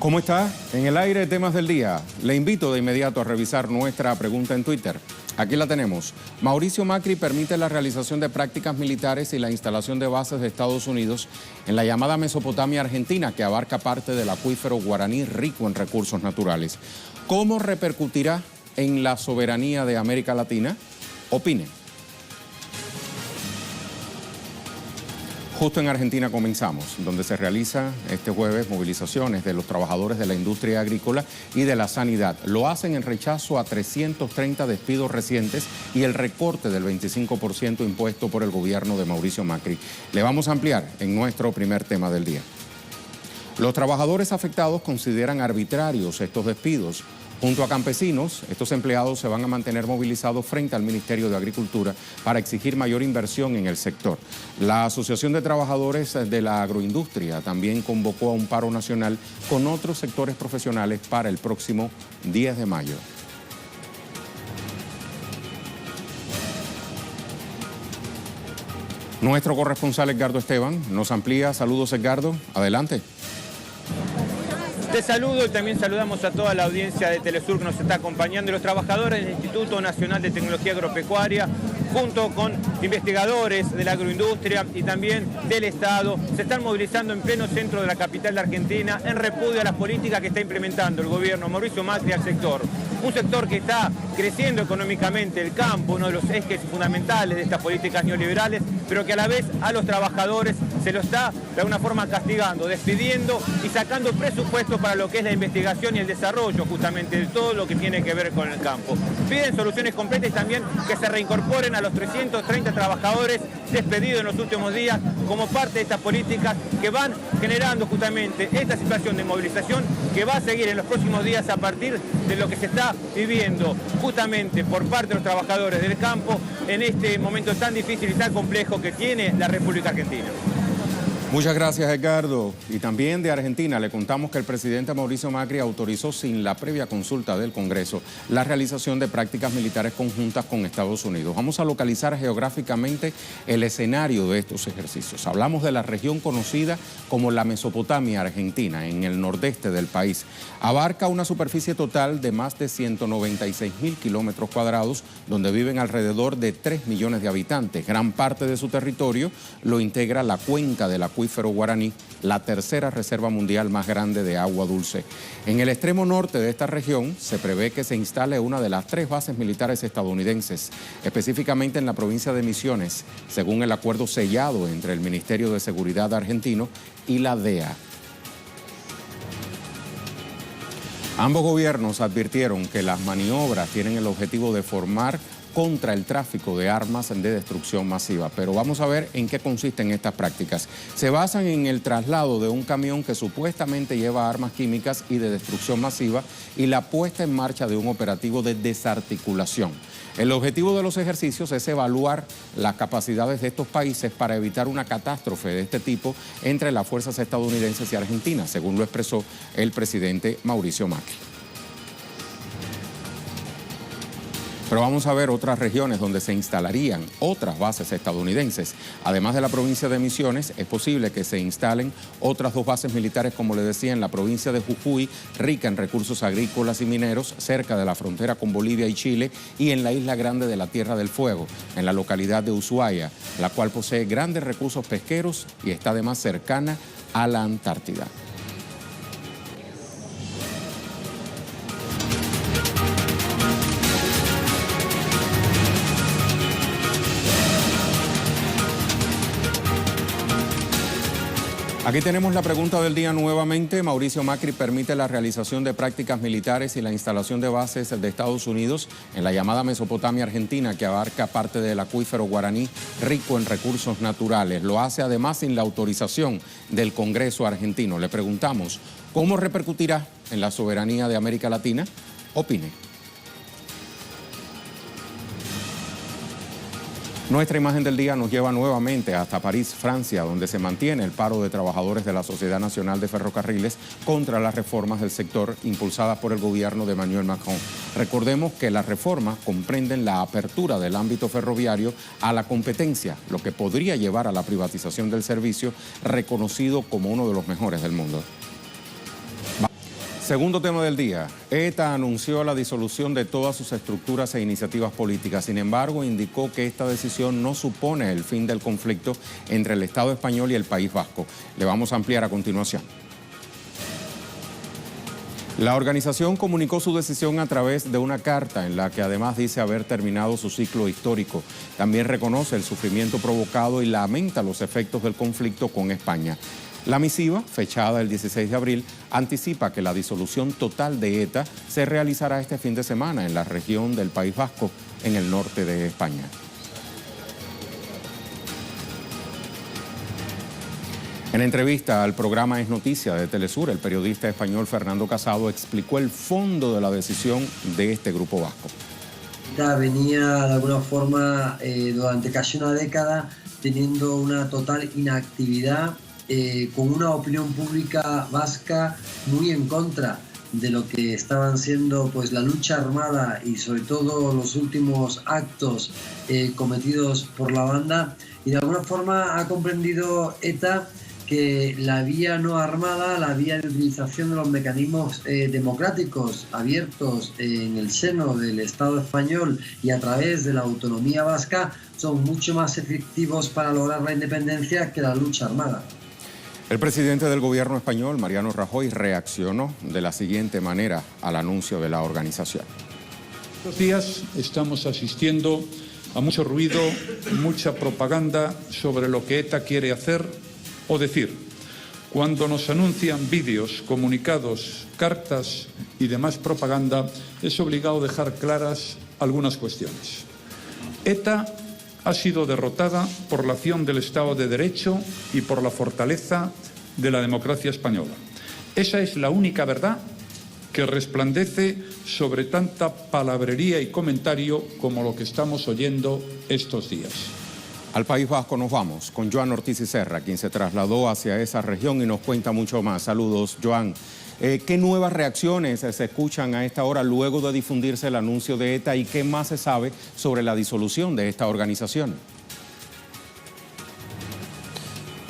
¿Cómo está? En el aire, temas del día. Le invito de inmediato a revisar nuestra pregunta en Twitter. Aquí la tenemos. Mauricio Macri permite la realización de prácticas militares y la instalación de bases de Estados Unidos en la llamada Mesopotamia Argentina, que abarca parte del acuífero guaraní rico en recursos naturales. ¿Cómo repercutirá en la soberanía de América Latina? Opine. Justo en Argentina comenzamos, donde se realiza este jueves movilizaciones de los trabajadores de la industria agrícola y de la sanidad. Lo hacen en rechazo a 330 despidos recientes y el recorte del 25% impuesto por el gobierno de Mauricio Macri. Le vamos a ampliar en nuestro primer tema del día. Los trabajadores afectados consideran arbitrarios estos despidos. Junto a campesinos, estos empleados se van a mantener movilizados frente al Ministerio de Agricultura para exigir mayor inversión en el sector. La Asociación de Trabajadores de la Agroindustria también convocó a un paro nacional con otros sectores profesionales para el próximo 10 de mayo. Nuestro corresponsal Edgardo Esteban nos amplía. Saludos, Edgardo. Adelante. Te saludo y también saludamos a toda la audiencia de Telesur que nos está acompañando. Los trabajadores del Instituto Nacional de Tecnología Agropecuaria, junto con investigadores de la agroindustria y también del Estado, se están movilizando en pleno centro de la capital de Argentina en repudio a las políticas que está implementando el gobierno Mauricio Macri al sector. Un sector que está creciendo económicamente, el campo, uno de los ejes fundamentales de estas políticas neoliberales, pero que a la vez a los trabajadores se lo está de alguna forma castigando, despidiendo y sacando presupuestos para lo que es la investigación y el desarrollo justamente de todo lo que tiene que ver con el campo. Piden soluciones completas y también que se reincorporen a los 330 trabajadores despedidos en los últimos días como parte de estas políticas que van generando justamente esta situación de movilización que va a seguir en los próximos días a partir de lo que se está viviendo justamente por parte de los trabajadores del campo en este momento tan difícil y tan complejo que tiene la República Argentina. Muchas gracias, Edgardo. Y también de Argentina le contamos que el presidente Mauricio Macri autorizó sin la previa consulta del Congreso la realización de prácticas militares conjuntas con Estados Unidos. Vamos a localizar geográficamente el escenario de estos ejercicios. Hablamos de la región conocida como la Mesopotamia Argentina, en el nordeste del país. Abarca una superficie total de más de 196.000 kilómetros cuadrados, donde viven alrededor de 3 millones de habitantes. Gran parte de su territorio lo integra la cuenca del acuífero guaraní, la tercera reserva mundial más grande de agua dulce. En el extremo norte de esta región se prevé que se instale una de las 3 bases militares estadounidenses, específicamente en la provincia de Misiones, según el acuerdo sellado entre el Ministerio de Seguridad argentino y la DEA. Ambos gobiernos advirtieron que las maniobras tienen el objetivo de formar contra el tráfico de armas de destrucción masiva. Pero vamos a ver en qué consisten estas prácticas. Se basan en el traslado de un camión que supuestamente lleva armas químicas y de destrucción masiva y la puesta en marcha de un operativo de desarticulación. El objetivo de los ejercicios es evaluar las capacidades de estos países para evitar una catástrofe de este tipo entre las fuerzas estadounidenses y argentinas, según lo expresó el presidente Mauricio Macri. Pero vamos a ver otras regiones donde se instalarían otras bases estadounidenses. Además de la provincia de Misiones, es posible que se instalen otras 2 bases militares, como le decía, en la provincia de Jujuy, rica en recursos agrícolas y mineros, cerca de la frontera con Bolivia y Chile, y en la isla grande de la Tierra del Fuego, en la localidad de Ushuaia, la cual posee grandes recursos pesqueros y está además cercana a la Antártida. Aquí tenemos la pregunta del día nuevamente. Mauricio Macri permite la realización de prácticas militares y la instalación de bases de Estados Unidos en la llamada Mesopotamia Argentina, que abarca parte del acuífero guaraní rico en recursos naturales. Lo hace además sin la autorización del Congreso argentino. Le preguntamos, ¿cómo repercutirá en la soberanía de América Latina? Opine. Nuestra imagen del día nos lleva nuevamente hasta París, Francia, donde se mantiene el paro de trabajadores de la Sociedad Nacional de Ferrocarriles contra las reformas del sector impulsadas por el gobierno de Emmanuel Macron. Recordemos que las reformas comprenden la apertura del ámbito ferroviario a la competencia, lo que podría llevar a la privatización del servicio reconocido como uno de los mejores del mundo. Segundo tema del día. ETA anunció la disolución de todas sus estructuras e iniciativas políticas. Sin embargo, indicó que esta decisión no supone el fin del conflicto entre el Estado español y el País Vasco. Le vamos a ampliar a continuación. La organización comunicó su decisión a través de una carta en la que además dice haber terminado su ciclo histórico. También reconoce el sufrimiento provocado y lamenta los efectos del conflicto con España. La misiva, fechada el 16 de abril, anticipa que la disolución total de ETA se realizará este fin de semana en la región del País Vasco, en el norte de España. En entrevista al programa Es Noticia de Telesur, el periodista español Fernando Casado explicó el fondo de la decisión de este grupo vasco. ETA venía de alguna forma durante casi una década teniendo una total inactividad, con una opinión pública vasca muy en contra de lo que estaban siendo pues la lucha armada y sobre todo los últimos actos cometidos por la banda, y de alguna forma ha comprendido ETA que la vía no armada, la vía de utilización de los mecanismos democráticos abiertos en el seno del Estado español y a través de la autonomía vasca son mucho más efectivos para lograr la independencia que la lucha armada. El presidente del gobierno español, Mariano Rajoy, reaccionó de la siguiente manera al anuncio de la organización. Estos días estamos asistiendo a mucho ruido, mucha propaganda sobre lo que ETA quiere hacer o decir. Cuando nos anuncian vídeos, comunicados, cartas y demás propaganda, es obligado dejar claras algunas cuestiones. ETA ha sido derrotada por la acción del Estado de Derecho y por la fortaleza de la democracia española. Esa es la única verdad que resplandece sobre tanta palabrería y comentario como lo que estamos oyendo estos días. Al País Vasco nos vamos con Joan Ortiz y Serra, quien se trasladó hacia esa región y nos cuenta mucho más. Saludos, Joan. ¿Qué nuevas reacciones se escuchan a esta hora luego de difundirse el anuncio de ETA y qué más se sabe sobre la disolución de esta organización?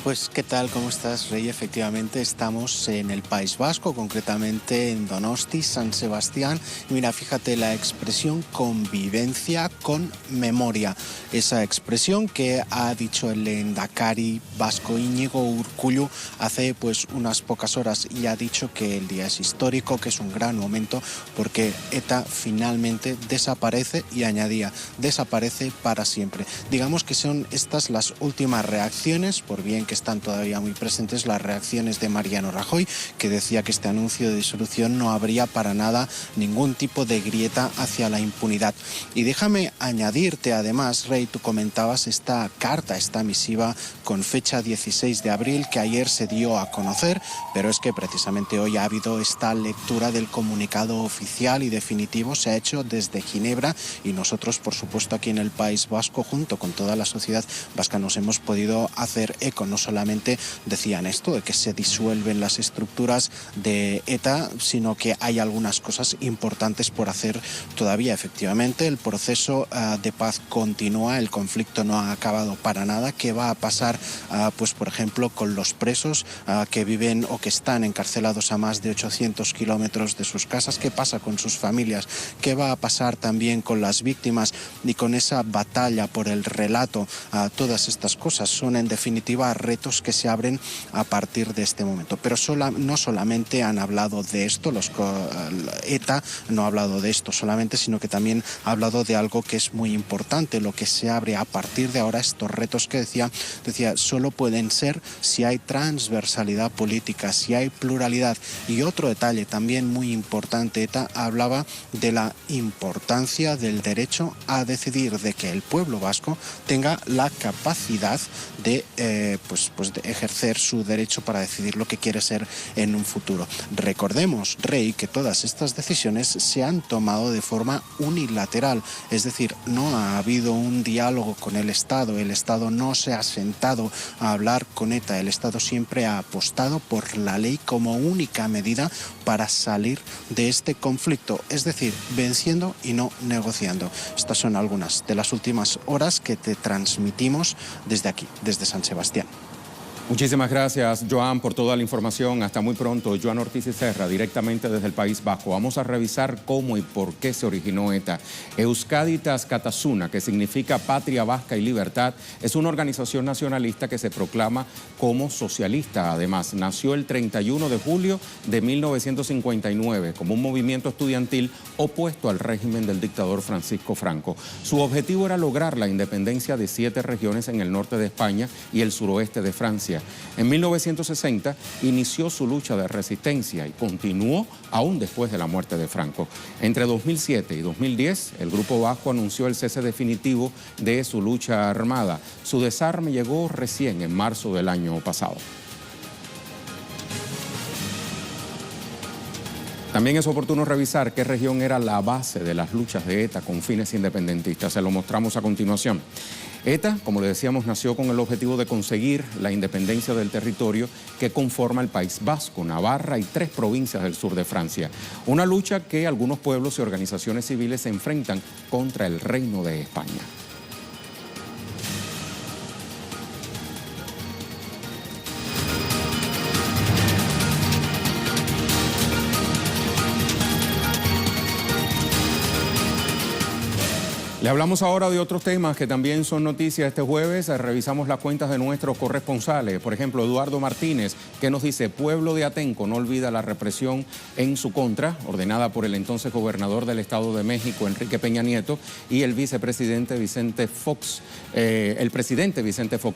Pues, ¿qué tal? ¿Cómo estás, Rey? Efectivamente, estamos en el País Vasco, concretamente en Donosti, San Sebastián. Y mira, fíjate la expresión convivencia con memoria. Esa expresión que ha dicho el lehendakari vasco Íñigo Urkullu hace pues unas pocas horas, y ha dicho que el día es histórico, que es un gran momento porque ETA finalmente desaparece, y añadía, desaparece para siempre. Digamos que son estas las últimas reacciones, por bien que están todavía muy presentes las reacciones de Mariano Rajoy, que decía que este anuncio de disolución no habría para nada ningún tipo de grieta hacia la impunidad. Y déjame añadirte además, Rey, tú comentabas esta carta, esta misiva con fecha 16 de abril que ayer se dio a conocer, pero es que precisamente hoy ha habido esta lectura del comunicado oficial y definitivo, se ha hecho desde Ginebra, y nosotros, por supuesto, aquí en el País Vasco, junto con toda la sociedad vasca, nos hemos podido hacer eco. No solamente decían esto, de que se disuelven las estructuras de ETA, sino que hay algunas cosas importantes por hacer todavía. Efectivamente, el proceso de paz continúa, el conflicto no ha acabado para nada. ¿Qué va a pasar, pues por ejemplo, con los presos que viven o que están encarcelados a más de 800 kilómetros de sus casas? ¿Qué pasa con sus familias? ¿Qué va a pasar también con las víctimas y con esa batalla por el relato? Todas estas cosas son, en definitiva, retos que se abren a partir de este momento. Pero no solamente han hablado de esto, ETA no ha hablado de esto solamente, sino que también ha hablado de algo que es muy importante, lo que se abre a partir de ahora. Estos retos que decía, solo pueden ser si hay transversalidad política, si hay pluralidad. Y otro detalle también muy importante, ETA hablaba de la importancia del derecho a decidir, de que el pueblo vasco tenga la capacidad de de ejercer su derecho para decidir lo que quiere ser en un futuro. Recordemos, Rey, que todas estas decisiones se han tomado de forma unilateral, es decir, no ha habido un diálogo con el Estado no se ha sentado a hablar con ETA, el Estado siempre ha apostado por la ley como única medida para salir de este conflicto, es decir, venciendo y no negociando. Estas son algunas de las últimas horas que te transmitimos desde aquí, desde San Sebastián. Muchísimas gracias, Joan, por toda la información. Hasta muy pronto. Joan Ortiz y Serra, directamente desde el País Vasco. Vamos a revisar cómo y por qué se originó ETA. Euskaditas Katasuna, que significa Patria Vasca y Libertad, es una organización nacionalista que se proclama como socialista. Además, nació el 31 de julio de 1959 como un movimiento estudiantil opuesto al régimen del dictador Francisco Franco. Su objetivo era lograr la independencia de 7 regiones en el norte de España y el suroeste de Francia. En 1960 inició su lucha de resistencia y continuó aún después de la muerte de Franco. Entre 2007 y 2010, el Grupo Vasco anunció el cese definitivo de su lucha armada. Su desarme llegó recién en marzo del año pasado. También es oportuno revisar qué región era la base de las luchas de ETA con fines independentistas. Se lo mostramos a continuación. ETA, como le decíamos, nació con el objetivo de conseguir la independencia del territorio que conforma el País Vasco, Navarra y 3 provincias del sur de Francia. Una lucha que algunos pueblos y organizaciones civiles se enfrentan contra el Reino de España. Le hablamos ahora de otros temas que también son noticias este jueves. Revisamos las cuentas de nuestros corresponsales. Por ejemplo, Eduardo Martínez, que nos dice: pueblo de Atenco no olvida la represión en su contra, ordenada por el entonces gobernador del Estado de México, Enrique Peña Nieto, y el vicepresidente Vicente Fox,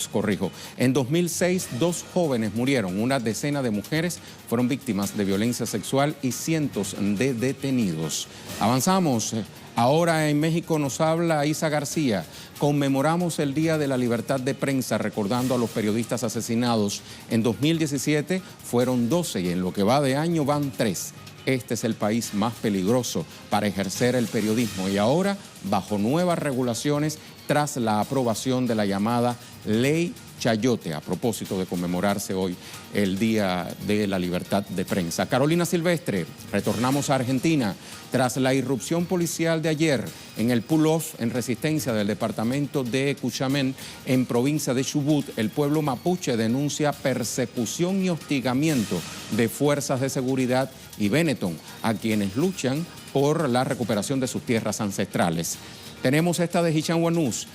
corrijo. En 2006, 2 jóvenes murieron, una decena de mujeres fueron víctimas de violencia sexual y cientos de detenidos. Avanzamos. Ahora en México nos habla Isa García. Conmemoramos el Día de la Libertad de Prensa recordando a los periodistas asesinados. En 2017 fueron 12 y en lo que va de año van 3. Este es el país más peligroso para ejercer el periodismo y ahora bajo nuevas regulaciones tras la aprobación de la llamada Ley Chayote, a propósito de conmemorarse hoy el Día de la Libertad de Prensa. Carolina Silvestre, retornamos a Argentina. Tras la irrupción policial de ayer en el pull-off en resistencia del departamento de Cuchamen, en provincia de Chubut, el pueblo mapuche denuncia persecución y hostigamiento de fuerzas de seguridad y Benetton a quienes luchan por la recuperación de sus tierras ancestrales. Tenemos esta de Hichan Wanus.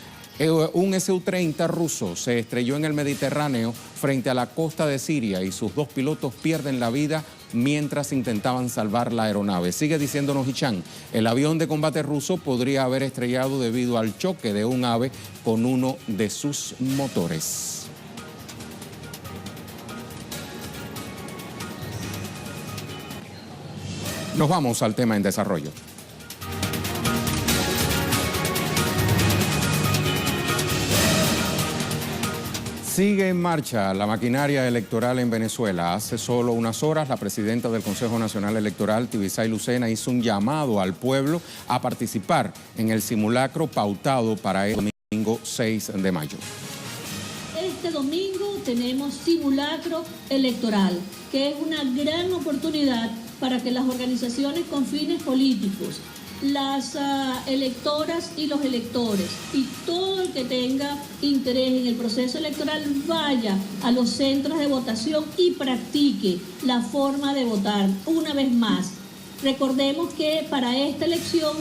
Un Su-30 ruso se estrelló en el Mediterráneo frente a la costa de Siria y sus 2 pilotos pierden la vida mientras intentaban salvar la aeronave. Sigue diciéndonos Hichan, el avión de combate ruso podría haber estrellado debido al choque de un ave con uno de sus motores. Nos vamos al tema en desarrollo. Sigue en marcha la maquinaria electoral en Venezuela. Hace solo unas horas, la presidenta del Consejo Nacional Electoral, Tibisay Lucena, hizo un llamado al pueblo a participar en el simulacro pautado para el domingo 6 de mayo. Este domingo tenemos simulacro electoral, que es una gran oportunidad para que las organizaciones con fines políticos, las electoras y los electores y todo el que tenga interés en el proceso electoral vaya a los centros de votación y practique la forma de votar. Una vez más, recordemos que para esta elección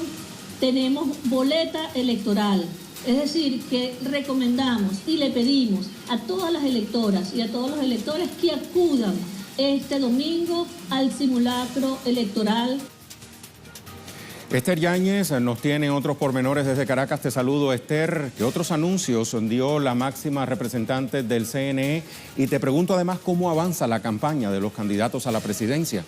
tenemos boleta electoral. Es decir, que recomendamos y le pedimos a todas las electoras y a todos los electores que acudan este domingo al simulacro electoral. Esther Yáñez nos tiene otros pormenores desde Caracas. Te saludo, Esther. ¿Qué otros anuncios dio la máxima representante del CNE? Y te pregunto además cómo avanza la campaña de los candidatos a la presidencia.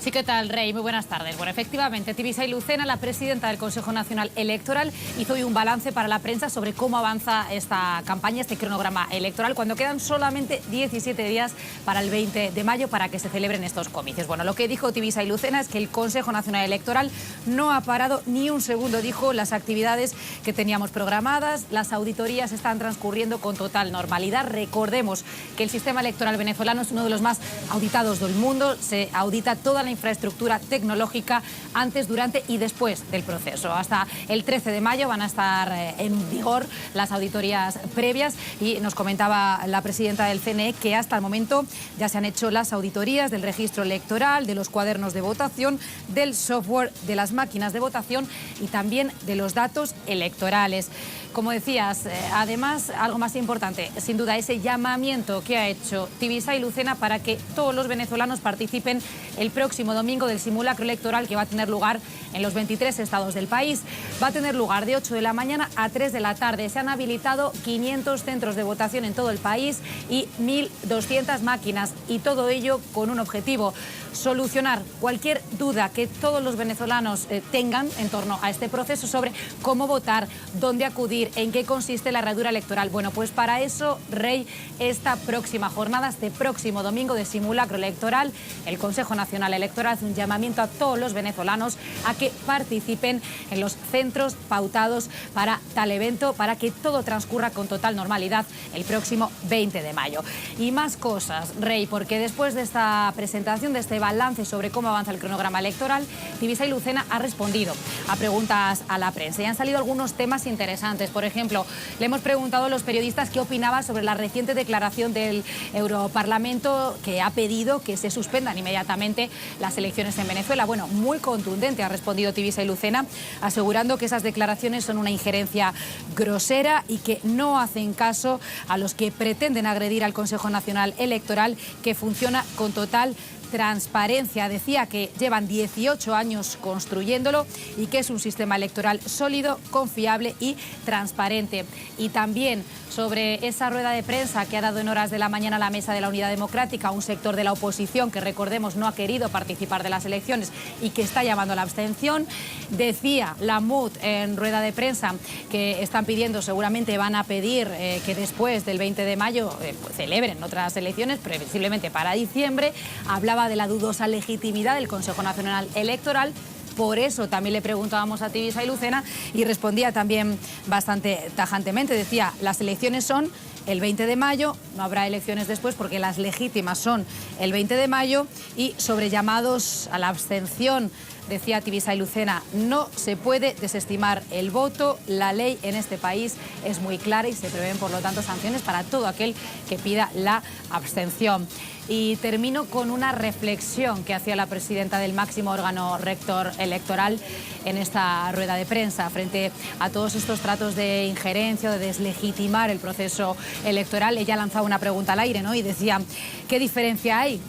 Sí, ¿qué tal, Rey? Muy buenas tardes. Bueno, efectivamente, Tibisay Lucena, la presidenta del Consejo Nacional Electoral, hizo hoy un balance para la prensa sobre cómo avanza esta campaña, este cronograma electoral, cuando quedan solamente 17 días para el 20 de mayo para que se celebren estos comicios. Bueno, lo que dijo Tibisay Lucena es que el Consejo Nacional Electoral no ha parado ni un segundo, dijo, las actividades que teníamos programadas. Las auditorías están transcurriendo con total normalidad. Recordemos que el sistema electoral venezolano es uno de los más auditados del mundo. Se audita toda la infraestructura tecnológica antes, durante y después del proceso. Hasta el 13 de mayo van a estar en vigor las auditorías previas y nos comentaba la presidenta del CNE que hasta el momento ya se han hecho las auditorías del registro electoral, de los cuadernos de votación, del software, de las máquinas de votación y también de los datos electorales. Como decías, además, algo más importante, sin duda, ese llamamiento que ha hecho Tibisay Lucena para que todos los venezolanos participen el próximo domingo del simulacro electoral que va a tener lugar en los 23 estados del país. Va a tener lugar de 8 de la mañana a 3 de la tarde. Se han habilitado 500 centros de votación en todo el país y 1.200 máquinas, y todo ello con un objetivo: solucionar cualquier duda que todos los venezolanos tengan en torno a este proceso sobre cómo votar, dónde acudir, en qué consiste la herradura electoral. Bueno, pues para eso, Rey, esta próxima jornada, este próximo domingo de simulacro electoral, el Consejo Nacional Electoral hace un llamamiento a todos los venezolanos a que participen en los centros pautados para tal evento, para que todo transcurra con total normalidad el próximo 20 de mayo. Y más cosas, Rey, porque después de esta presentación, de este balance sobre cómo avanza el cronograma electoral, Tibisay Lucena ha respondido a preguntas a la prensa y han salido algunos temas interesantes. Por ejemplo, le hemos preguntado a los periodistas qué opinaba sobre la reciente declaración del Europarlamento que ha pedido que se suspendan inmediatamente las elecciones en Venezuela. Bueno, muy contundente ha respondido Tibisay Lucena, asegurando que esas declaraciones son una injerencia grosera y que no hacen caso a los que pretenden agredir al Consejo Nacional Electoral, que funciona con total transparencia. Decía que llevan 18 años construyéndolo y que es un sistema electoral sólido, confiable y transparente. Y también sobre esa rueda de prensa que ha dado en horas de la mañana la Mesa de la Unidad Democrática, un sector de la oposición que, recordemos, no ha querido participar de las elecciones y que está llamando a la abstención. Decía la MUD en rueda de prensa que están pidiendo, seguramente van a pedir que después del 20 de mayo celebren otras elecciones, previsiblemente para diciembre. Hablaba de la dudosa legitimidad del Consejo Nacional Electoral. Por eso también le preguntábamos a Tibisay Lucena y respondía también bastante tajantemente. Decía, las elecciones son el 20 de mayo, no habrá elecciones después porque las legítimas son el 20 de mayo. Y sobre llamados a la abstención, decía Tibisay Lucena, no se puede desestimar el voto. La ley en este país es muy clara y se prevén, por lo tanto, sanciones para todo aquel que pida la abstención. Y termino con una reflexión que hacía la presidenta del máximo órgano rector electoral en esta rueda de prensa frente a todos estos tratos de injerencia o de deslegitimar el proceso electoral. Ella lanzaba una pregunta al aire, ¿no? Y decía, ¿qué diferencia hay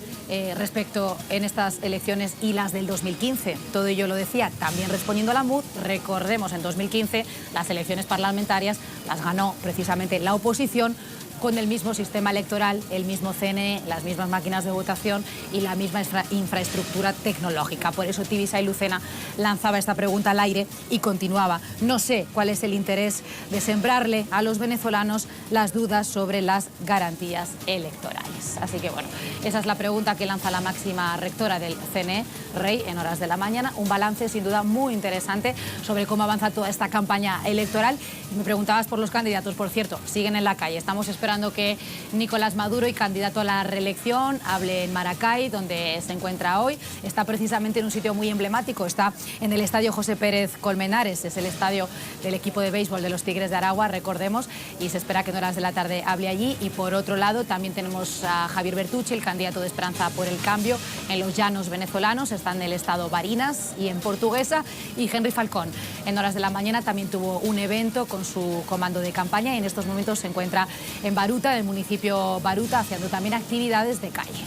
respecto en estas elecciones y las del 2015? Todo ello lo decía también respondiendo a la MUD. Recordemos, en 2015 las elecciones parlamentarias las ganó precisamente la oposición, con el mismo sistema electoral, el mismo CNE, las mismas máquinas de votación y la misma infraestructura tecnológica. Por eso Tibisay Lucena lanzaba esta pregunta al aire y continuaba: no sé cuál es el interés de sembrarle a los venezolanos las dudas sobre las garantías electorales. Así que bueno, esa es la pregunta que lanza la máxima rectora del CNE, Rey, en horas de la mañana. Un balance sin duda muy interesante sobre cómo avanza toda esta campaña electoral. Y me preguntabas por los candidatos, por cierto, siguen en la calle. Estamos esperando que Nicolás Maduro, y candidato a la reelección, hable en Maracay, donde se encuentra hoy. Está precisamente en un sitio muy emblemático, está en el estadio José Pérez Colmenares, es el estadio del equipo de béisbol de los Tigres de Aragua, recordemos, y se espera que en horas de la tarde hable allí. Y por otro lado también tenemos a Javier Bertucci, el candidato de Esperanza por el Cambio, en los llanos venezolanos, está en el estado Barinas y en Portuguesa. Y Henry Falcón, en horas de la mañana, también tuvo un evento con su comando de campaña y en estos momentos se encuentra en Baruta, del municipio Baruta, haciendo también actividades de calle.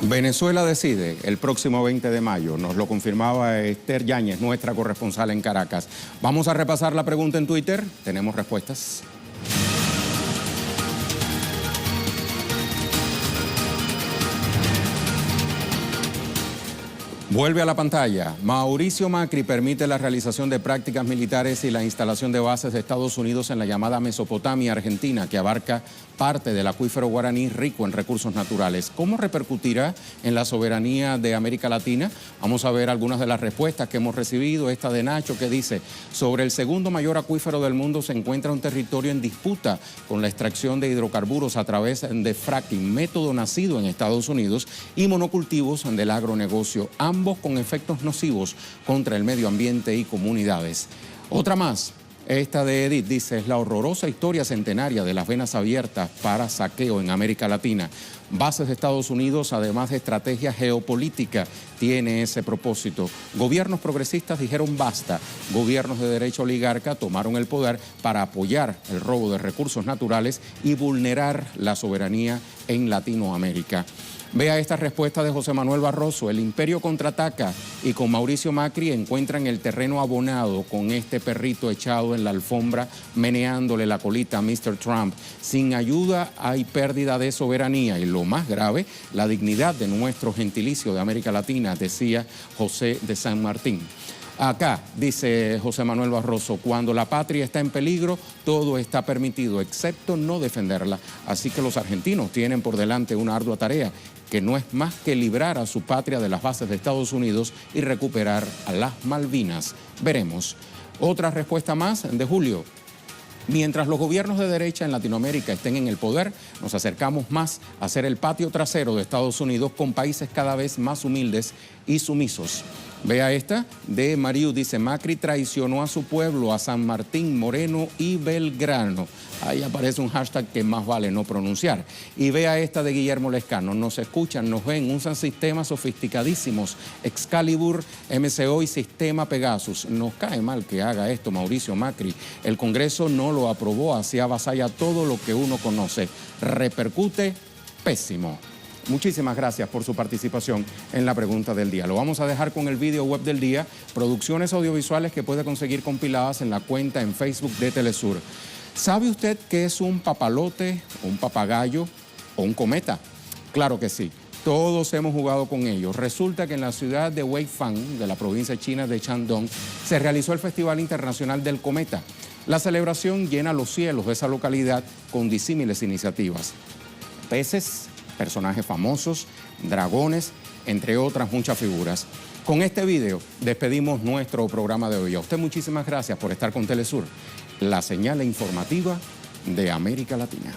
Venezuela decide el próximo 20 de mayo, nos lo confirmaba Esther Yáñez, nuestra corresponsal en Caracas. Vamos a repasar la pregunta en Twitter, tenemos respuestas. Vuelve a la pantalla. Mauricio Macri permite la realización de prácticas militares y la instalación de bases de Estados Unidos en la llamada Mesopotamia argentina, que abarca parte del acuífero guaraní rico en recursos naturales. ¿Cómo repercutirá en la soberanía de América Latina? Vamos a ver algunas de las respuestas que hemos recibido. Esta de Nacho, que dice: sobre el segundo mayor acuífero del mundo se encuentra un territorio en disputa con la extracción de hidrocarburos a través de fracking, método nacido en Estados Unidos, y monocultivos del agronegocio, ambos con efectos nocivos contra el medio ambiente y comunidades. Otra más. Esta de Edith dice: es la horrorosa historia centenaria de las venas abiertas para saqueo en América Latina. Bases de Estados Unidos, además de estrategia geopolítica, tiene ese propósito. Gobiernos progresistas dijeron basta. Gobiernos de derecha oligarca tomaron el poder para apoyar el robo de recursos naturales y vulnerar la soberanía en Latinoamérica. Vea esta respuesta de José Manuel Barroso: el imperio contraataca y con Mauricio Macri encuentran el terreno abonado con este perrito echado en la alfombra meneándole la colita a Mr. Trump. Sin ayuda hay pérdida de soberanía y lo más grave, la dignidad de nuestro gentilicio de América Latina, decía José de San Martín. Acá, dice José Manuel Barroso, cuando la patria está en peligro, todo está permitido, excepto no defenderla. Así que los argentinos tienen por delante una ardua tarea, que no es más que librar a su patria de las bases de Estados Unidos y recuperar a las Malvinas. Veremos. Otra respuesta más de Julio. Mientras los gobiernos de derecha en Latinoamérica estén en el poder, nos acercamos más a ser el patio trasero de Estados Unidos con países cada vez más humildes y sumisos. Vea esta de Mariu, dice: Macri traicionó a su pueblo, a San Martín, Moreno y Belgrano. Ahí aparece un hashtag que más vale no pronunciar. Y vea esta de Guillermo Lescano: nos escuchan, nos ven, usan sistemas sofisticadísimos, Excalibur, MCO y sistema Pegasus. Nos cae mal que haga esto Mauricio Macri. El Congreso no lo aprobó, así avasalla todo lo que uno conoce. Repercute pésimo. Muchísimas gracias por su participación en la pregunta del día. Lo vamos a dejar con el video web del día, producciones audiovisuales que puede conseguir compiladas en la cuenta en Facebook de Telesur. ¿Sabe usted qué es un papalote, un papagayo o un cometa? Claro que sí. Todos hemos jugado con ellos. Resulta que en la ciudad de Weifang, de la provincia china de Shandong, se realizó el Festival Internacional del Cometa. La celebración llena los cielos de esa localidad con disímiles iniciativas. Peces, personajes famosos, dragones, entre otras muchas figuras. Con este video despedimos nuestro programa de hoy. A usted muchísimas gracias por estar con Telesur, la señal informativa de América Latina.